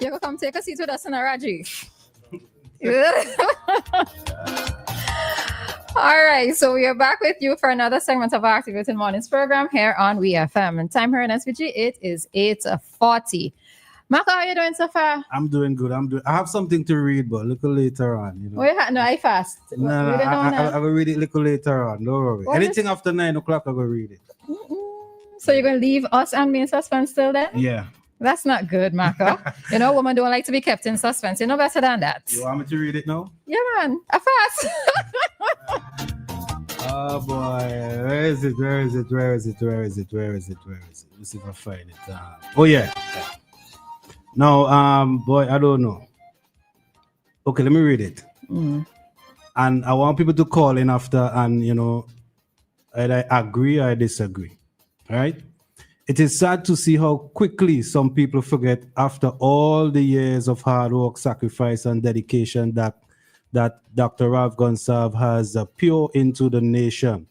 You can come take a seat with us in a Raji. All right, so we are back with you for another segment of our Activated Mornings program here on WEFM. And time here in SVG, it is 8:40. Maka, how are you doing so far? I'm doing good. I have something to read, but a little later on. You know. No, I fast. No, I will read it a little later on. Don't worry. Anything after 9 o'clock, I will read it. So you're going to leave us and me in suspense still then? Yeah. That's not good, Maka. You know, women don't like to be kept in suspense. You know better than that. You want me to read it now? Yeah, man. A fast. Oh, boy. Where is it? Let's see if I find it. Oh, yeah. No, boy, I don't know. Okay, let me read it. And I want people to call in after and, you know, either I agree or I disagree. All right? It is sad to see how quickly some people forget after all the years of hard work, sacrifice, and dedication that Dr. Rav Gonsalve has poured into the nation.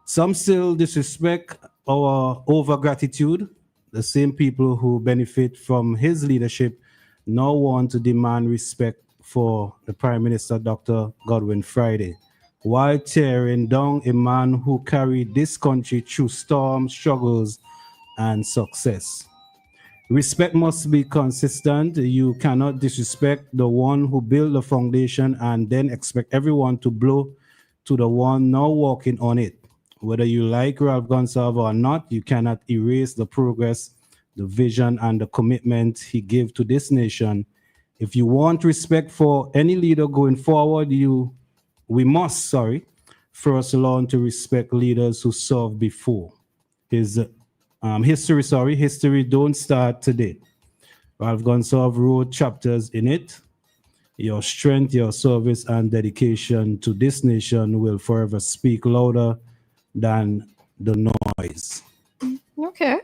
Some still disrespect our over-gratitude. The same people who benefit from his leadership now want to demand respect for the Prime Minister, Dr. Godwin Friday, while tearing down a man who carried this country through storms, struggles, and success. Respect must be consistent. You cannot disrespect the one who built the foundation and then expect everyone to blow to the one now walking on it. Whether you like Ralph Gonsalve or not, you cannot erase the progress, the vision, and the commitment he gave to this nation. If you want respect for any leader going forward, we must first learn to respect leaders who served before. History don't start today. Ralph Gonsalve wrote chapters in it. Your strength, your service, and dedication to this nation will forever speak louder than the noise. Okay.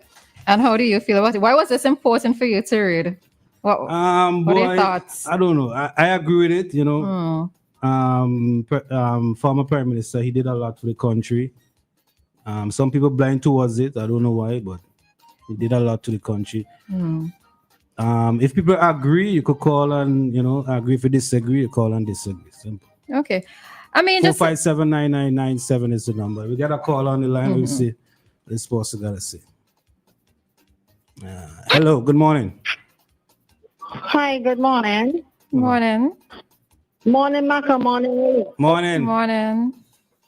And how do you feel about it? Why was this important for you to read? What are your thoughts? I don't know. I agree with it, you know. Former Prime Minister, he did a lot for the country. Some people blind towards it. I don't know why, but he did a lot to the country. If people agree, you could call and, you know, agree. If you disagree, you call and disagree. Simple. Okay. I mean, 457-9997 is the number. We got a call on the line. We'll see. This person got to say. Hello, good morning. Hi, good morning. Morning. Morning, Maka. Morning. Morning.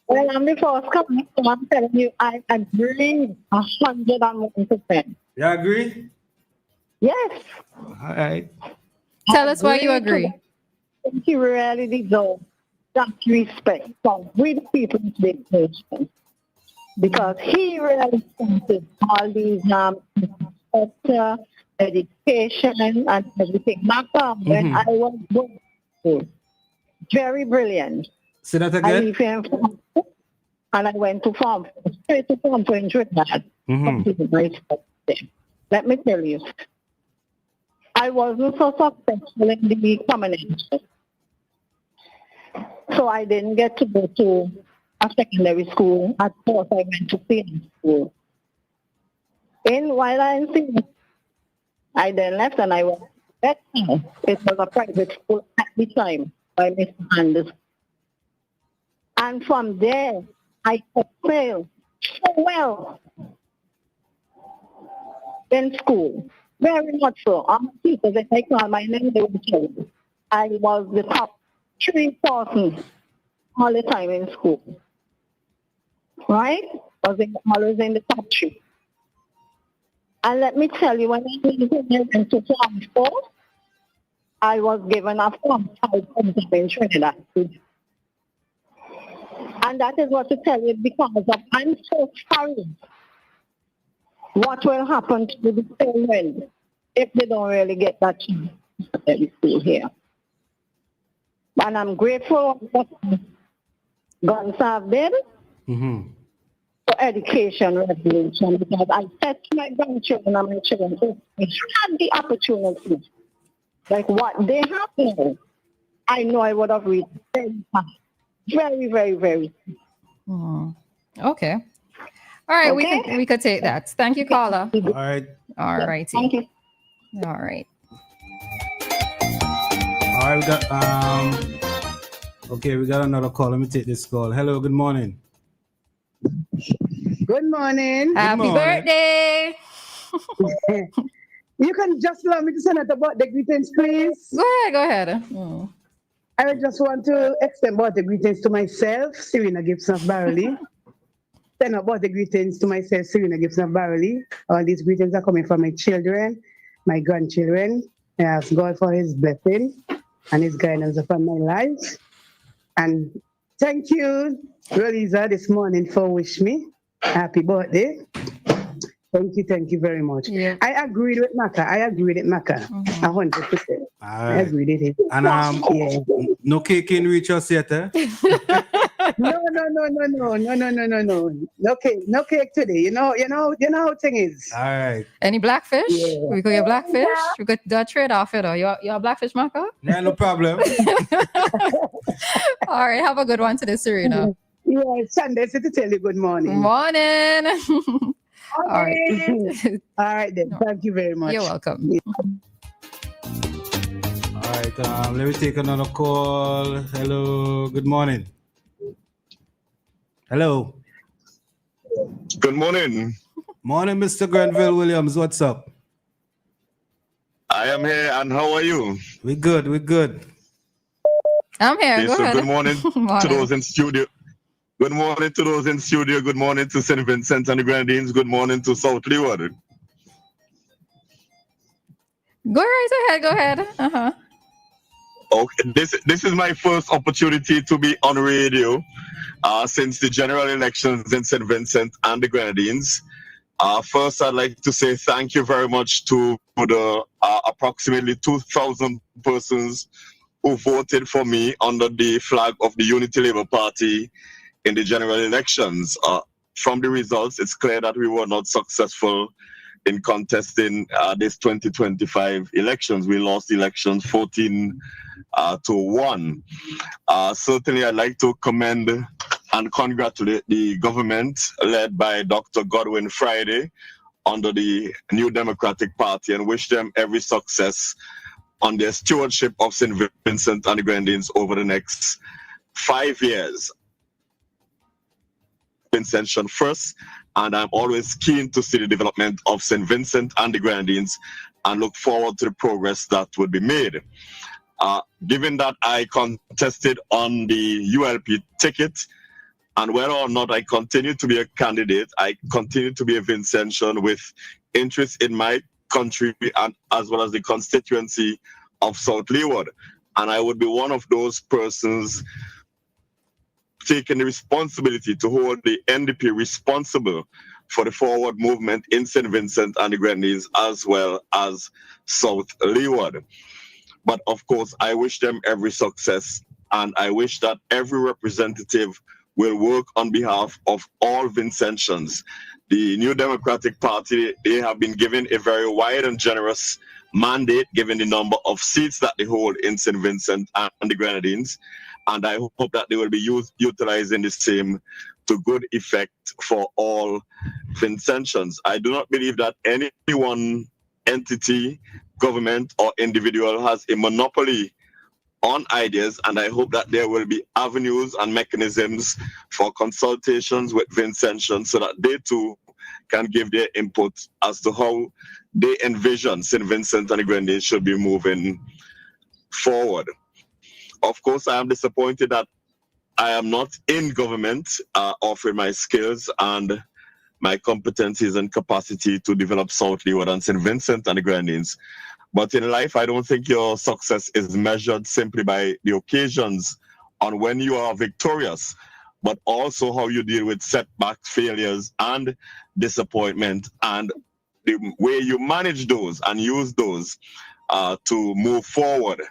Well, I'm the first coming, so I'm telling you, I agree 101%. You agree? Yes. All right. Tell us why you agree. He really deserves that respect from the people in this nation. Because he really started all these education and everything. Maka, when I was going to school, very brilliant. Say that again. And I went to straight to farm in Trinidad. Let me tell you, I wasn't so successful in the combination. So I didn't get to go to a secondary school. At first, I went to senior school. While I was in senior, I then left and I went to Bethel. It was a private school at the time by Mr. Anderson. And from there, I could fail so well in school. Very much so. People, if I call my name, they will tell you. I was the top 3 person all the time in school. Right? Always in the top 3. And let me tell you, when I went to Form 4, I was given a Form 5 in Trinidad. And that is what to tell you because I'm so sorry what will happen to the children if they don't really get that chance at the school here. And I'm grateful for what Gonsalve did for education revolution because I said to my grandchildren and my children, if they had the opportunity, like what they have now, I know I would have read very fast. Very, very, very. Okay. All right, we could take that. Thank you, caller. All right. All righty. Thank you. All right. right, we got okay, we got another call. Let me take this call. Hello, good morning. Good morning. Happy morning. birthday. You can just allow me to send out about the greetings, please. Go ahead. I just want to extend about the greetings to myself, Serena Gibson of Barley. Send about the greetings to myself, Serena Gibson of Barley. All these greetings are coming from my children, my grandchildren. I ask God for his blessing and his guidance upon my life. And thank you, Roleza, this morning for wishing me happy birthday. Thank you very much. Yeah. I agreed with Maka. 100%. All I right. agreed with it. And no cake can reach us yet, eh? No. No cake today. You know how thing is. All right. Any blackfish? Yeah. We could get blackfish. We could do a trade off it. You're blackfish, Maka? Yeah, no problem. All right. Have a good one today, Serena. Yeah, Sunday to tell you good morning. Morning. All right. All right then. Thank you very much. You're welcome. All right, let me take another call. Hello, good morning. Hello. Good morning. Morning, Mr. Grenville Williams. What's up? I am here, and how are you? We good. I'm here. Okay, Go so ahead. good morning to Morning. those in studio. Good morning to those in studio. Good morning to St. Vincent and the Grenadines. Good morning to South Leeward. Go right ahead. Go ahead. Okay, this is my first opportunity to be on radio since the general elections in St. Vincent and the Grenadines. First, I'd like to say thank you very much to the approximately 2,000 persons who voted for me under the flag of the Unity Labour Party in the general elections. From the results, it's clear that we were not successful in contesting this 2025 elections. We lost elections 14 to 1. Certainly, I'd like to commend and congratulate the government led by Dr. Godwin Friday under the New Democratic Party and wish them every success on their stewardship of St. Vincent and the Grenadines over the next 5 years. Vincent first, and I'm always keen to see the development of St. Vincent and the Grenadines and look forward to the progress that would be made. Given that I contested on the ULP ticket, and whether or not I continue to be a candidate, I continue to be a Vincentian with interest in my country and as well as the constituency of South Leeward. And I would be one of those persons taking the responsibility to hold the NDP responsible for the forward movement in St. Vincent and the Grenadines as well as South Leeward. But of course, I wish them every success, and I wish that every representative will work on behalf of all Vincentians. The New Democratic Party, they have been given a very wide and generous mandate given the number of seats that they hold in St. Vincent and the Grenadines. And I hope that they will be utilizing the same to good effect for all Vincentians. I do not believe that any one entity, government, or individual has a monopoly on ideas, and I hope that there will be avenues and mechanisms for consultations with Vincentians so that they too can give their input as to how they envision St. Vincent and the Grenadines should be moving forward. Of course, I am disappointed that I am not in government offering my skills and my competencies and capacity to develop South Leeward and St. Vincent and the Grenadines. But in life, I don't think your success is measured simply by the occasions on when you are victorious, but also how you deal with setbacks, failures, and disappointment, and the way you manage those and use those to move forward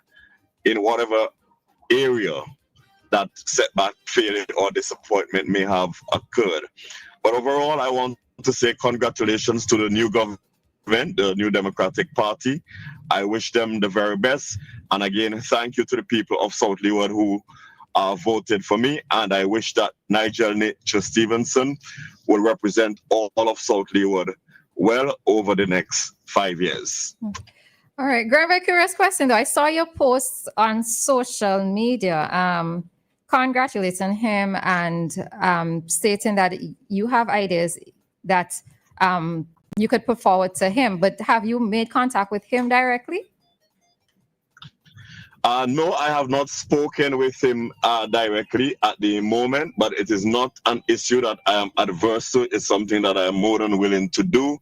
in whatever area that setback, failure, or disappointment may have occurred. But overall, I want to say congratulations to the new government, the New Democratic Party. I wish them the very best. And again, thank you to the people of South Leeward who voted for me. And I wish that Nigel Nature Stevenson will represent all of South Leeward well over the next 5 years. All right, Graham, very curious question though. I saw your posts on social media congratulating him and stating that you have ideas that you could put forward to him, but have you made contact with him directly? No, I have not spoken with him directly at the moment, but it is not an issue that I am adverse to. It's something that I am more than willing to do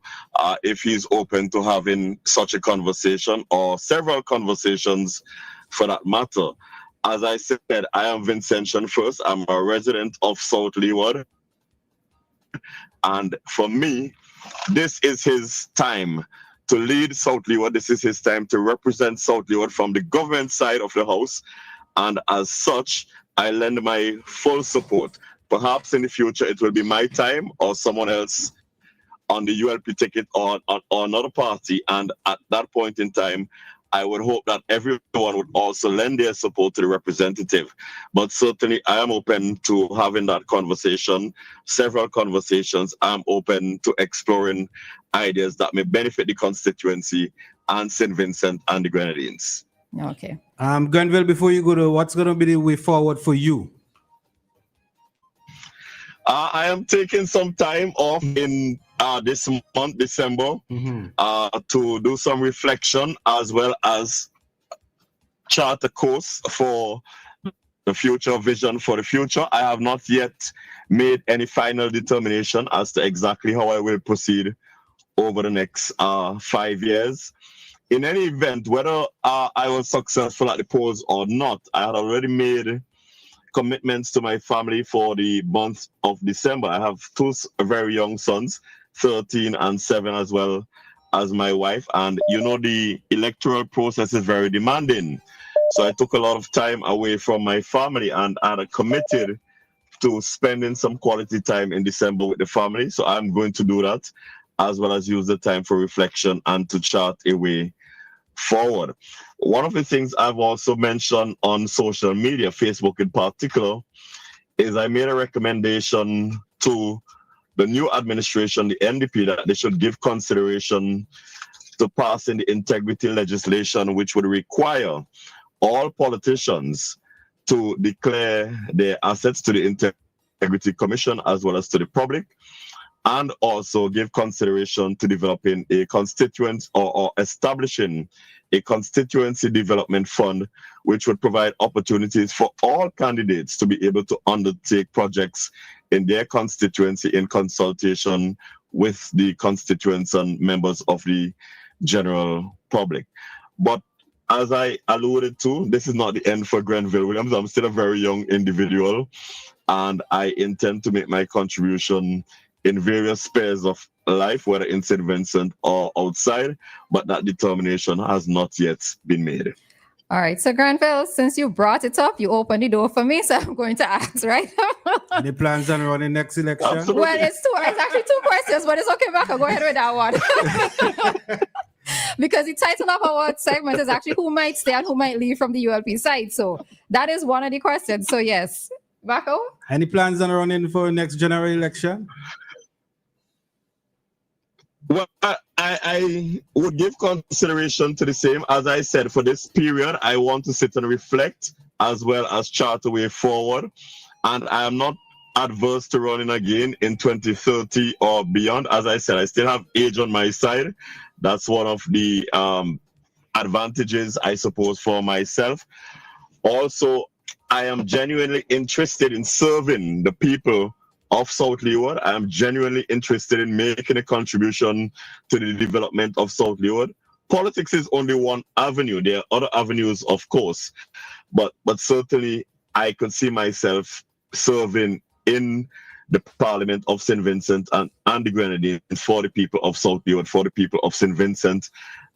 if he's open to having such a conversation or several conversations for that matter. As I said, I am Vincentian first. I'm a resident of South Leeward. And for me, this is his time to lead South Leeward. This is his time to represent South Leeward from the government side of the house. And as such, I lend my full support. Perhaps in the future, it will be my time or someone else on the ULP ticket or another party. And at that point in time, I would hope that everyone would also lend their support to the representative. But certainly, I am open to having that conversation, several conversations. I'm open to exploring ideas that may benefit the constituency and St. Vincent and the Grenadines. Okay. Grenville, before you go to what's going to be the way forward for you? I am taking some time off in this month, December, to do some reflection as well as chart a course for the future, vision for the future. I have not yet made any final determination as to exactly how I will proceed over the next 5 years. In any event, whether I was successful at the polls or not, I had already made commitments to my family for the month of December. I have two very young sons, 13 and 7, as well as my wife. And you know, the electoral process is very demanding. So I took a lot of time away from my family and I committed to spending some quality time in December with the family. So I'm going to do that, as well as use the time for reflection and to chart a way forward. One of the things I've also mentioned on social media, Facebook in particular, is I made a recommendation to the new administration, the NDP, that they should give consideration to passing the integrity legislation, which would require all politicians to declare their assets to the Integrity Commission as well as to the public, and also give consideration to developing a constituent or establishing a constituency development fund, which would provide opportunities for all candidates to be able to undertake projects in their constituency in consultation with the constituents and members of the general public. But as I alluded to, this is not the end for Grenville Williams. I'm still a very young individual, and I intend to make my contribution in various spheres of life, whether in St. Vincent or outside, but that determination has not yet been made. All right. So, Grenville, since you brought it up, you opened the door for me, so I'm going to ask, right? Any plans on running next election? Absolutely. Well, it's actually 2 questions, but it's okay, Maka. Go ahead with that one. Because the title of our segment is actually who might stay and who might leave from the ULP side. So that is one of the questions. So, yes. Maka? Any plans on running for next general election? Well, I would give consideration to the same. As I said, for this period, I want to sit and reflect as well as chart a way forward. And I am not adverse to running again in 2030 or beyond. As I said, I still have age on my side. That's one of the advantages, I suppose, for myself. Also, I am genuinely interested in serving the people of South Leeward. I am genuinely interested in making a contribution to the development of South Leeward. Politics is only one avenue. There are other avenues, of course, but certainly I could see myself serving in the Parliament of St. Vincent and the Grenadines for the people of South Leeward, for the people of St. Vincent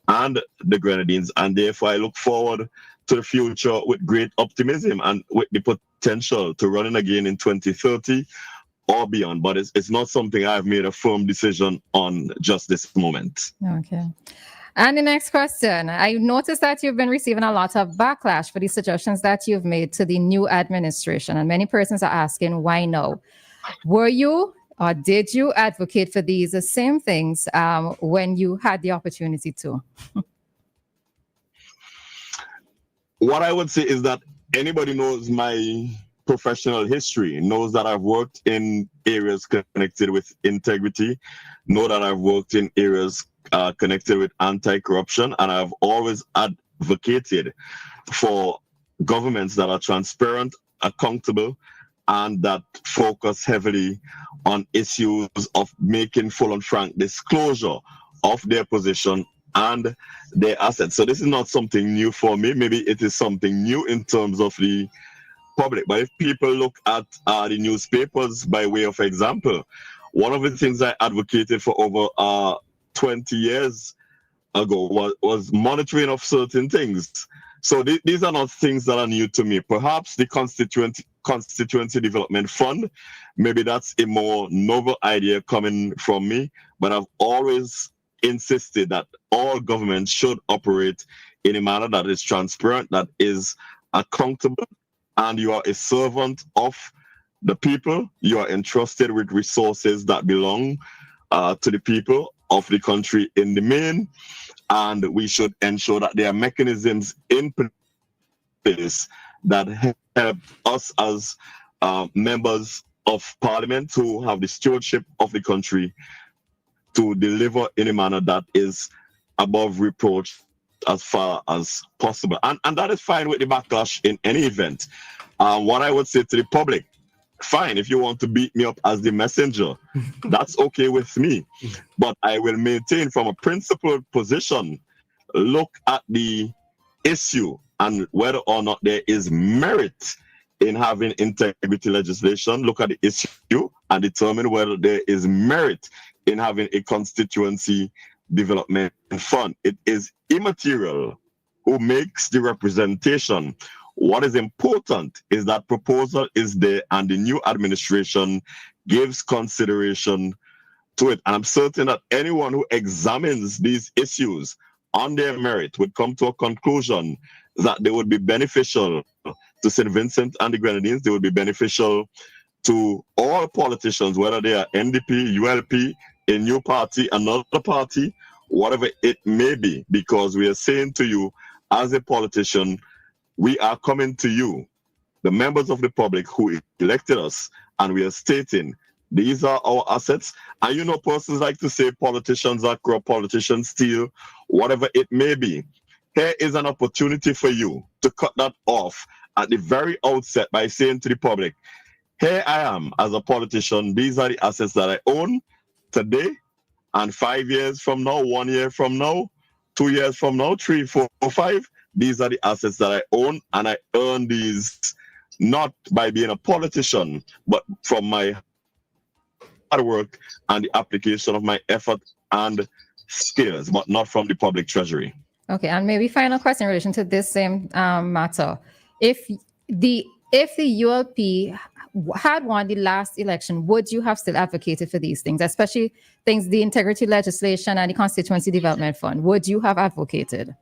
and the Grenadines. And therefore, I look forward to the future with great optimism and with the potential to running again in 2030 or beyond. But it's not something I've made a firm decision on just this moment. Okay. And the next question. I noticed that you've been receiving a lot of backlash for the suggestions that you've made to the new administration. And many persons are asking, why no? Were you or did you advocate for these same things when you had the opportunity to? what I would say is that anybody knows my professional history, knows that I've worked in areas connected with integrity, know that I've worked in areas connected with anti-corruption, and I've always advocated for governments that are transparent, accountable, and that focus heavily on issues of making full and frank disclosure of their position and their assets. So this is not something new for me. Maybe it is something new in terms of the public. But if people look at the newspapers by way of example, one of the things I advocated for over 20 years ago was monitoring of certain things. So these are not things that are new to me. Perhaps the constituency development fund, maybe that's a more novel idea coming from me, but I've always insisted that all governments should operate in a manner that is transparent, that is accountable, and you are a servant of the people. You are entrusted with resources that belong to the people of the country in the main, and we should ensure that there are mechanisms in place that help us as members of parliament who have the stewardship of the country to deliver in a manner that is above reproach as far as possible. And that is fine with the backlash in any event. What I would say to the public, fine, if you want to beat me up as the messenger, that's okay with me. But I will maintain from a principled position, look at the issue and whether or not there is merit in having integrity legislation, look at the issue and determine whether there is merit in having a constituency development fund. It is immaterial who makes the representation. What is important is that proposal is there and the new administration gives consideration to it. And I'm certain that anyone who examines these issues on their merit would come to a conclusion that they would be beneficial to St. Vincent and the Grenadines. They would be beneficial to all politicians, whether they are NDP, ULP, a new party, another party, whatever it may be, because we are saying to you as a politician, we are coming to you, the members of the public who elected us, and we are stating these are our assets. And you know, persons like to say politicians are corrupt, politicians steal, whatever it may be. Here is an opportunity for you to cut that off at the very outset by saying to the public, here I am as a politician, these are the assets that I own today, and 5 years from now, 1 year from now, 2 years from now, 3, 4, 5, these are the assets that I own, and I earn these not by being a politician, but from my hard work and the application of my effort and skills, but not from the public treasury. Okay, and maybe final question in relation to this same matter. If the ULP had won the last election, would you have still advocated for these things, especially things, the integrity legislation and the constituency development fund? Would you have advocated?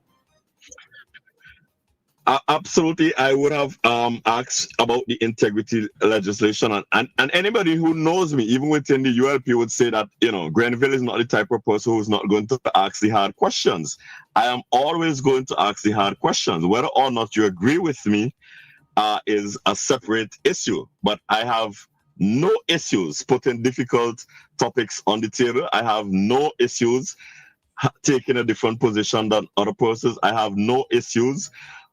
Absolutely, I would have asked about the integrity legislation, and anybody who knows me, even within the ULP, would say that, you know, Grenville is not the type of person who's not going to ask the hard questions. I am always going to ask the hard questions. Whether or not you agree with me is a separate issue, but I have no issues putting difficult topics on the table. I have no issues taking a different position than other persons. I have no issues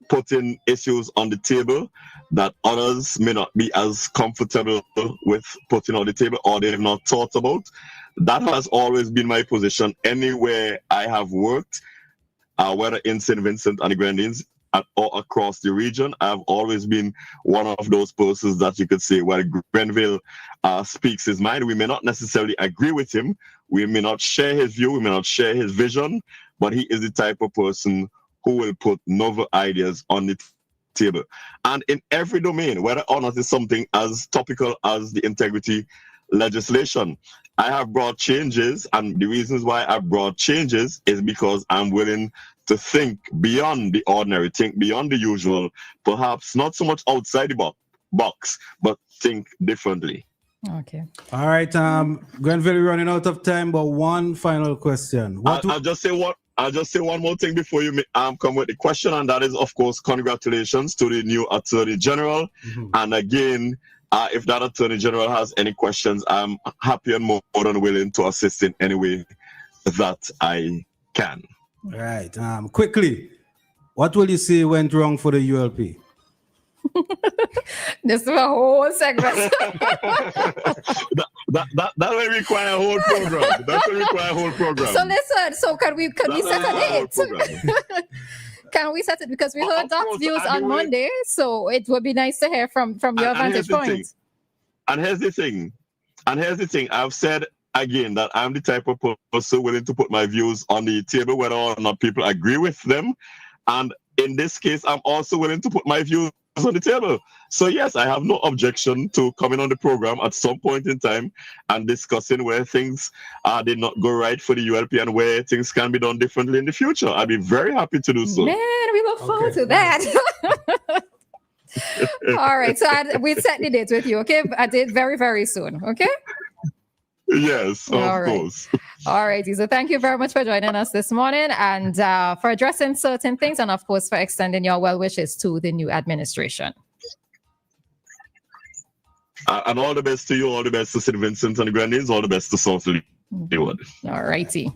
putting issues on the table that others may not be as comfortable with putting on the table or they have not thought about. That has always been my position anywhere I have worked, whether in St. Vincent and the Grenadines or across the region. I've always been one of those persons that you could say, well, Grenville speaks his mind. We may not necessarily agree with him. We may not share his view. We may not share his vision, but he is the type of person who will put novel ideas on the table. And in every domain, whether or not it's something as topical as the integrity legislation, I have brought changes, and the reasons why I've brought changes is because I'm willing to think beyond the ordinary, think beyond the usual, perhaps not so much outside the box, but think differently. Okay. All right, Grenville, we're running out of time, but one final question. I'll just say I'll just say one more thing before you come with the question, and that is, of course, congratulations to the new Attorney General. And again, if that Attorney General has any questions, I'm happy and more than willing to assist in any way that I can. Right. Quickly, what will you say went wrong for the ULP? This is a whole segment. that will require a whole program. That will require a whole program. So listen, so can we set a date? Can we set it? Because we heard Doc's views on Monday, so it would be nice to hear from your vantage point. And here's the thing. I've said again that I'm the type of person willing to put my views on the table, whether or not people agree with them. And in this case, I'm also willing to put my views on the table. So yes, I have no objection to coming on the program at some point in time and discussing where things did not go right for the ULP and where things can be done differently in the future. I'd be very happy to do so. Man, we look forward to that. All right, so we'll set the date with you, okay? I did very, very soon, okay? Yes, of course. All righty. So thank you very much for joining us this morning and for addressing certain things and, of course, for extending your well wishes to the new administration. And all the best to you, all the best to St. Vincent and the Grenadines, all the best to South Leeward. All righty.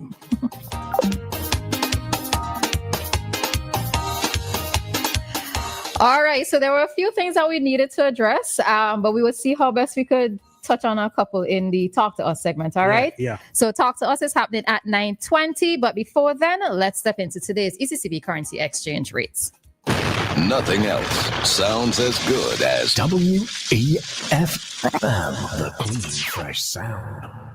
All right. So there were a few things that we needed to address, but we would see how best we could touch on a couple in the Talk to Us segment. All right. Yeah. So Talk to Us is happening at 9:20. But before then, let's step into today's ECCB currency exchange rates. Nothing else sounds as good as WEFM, the clean, fresh sound.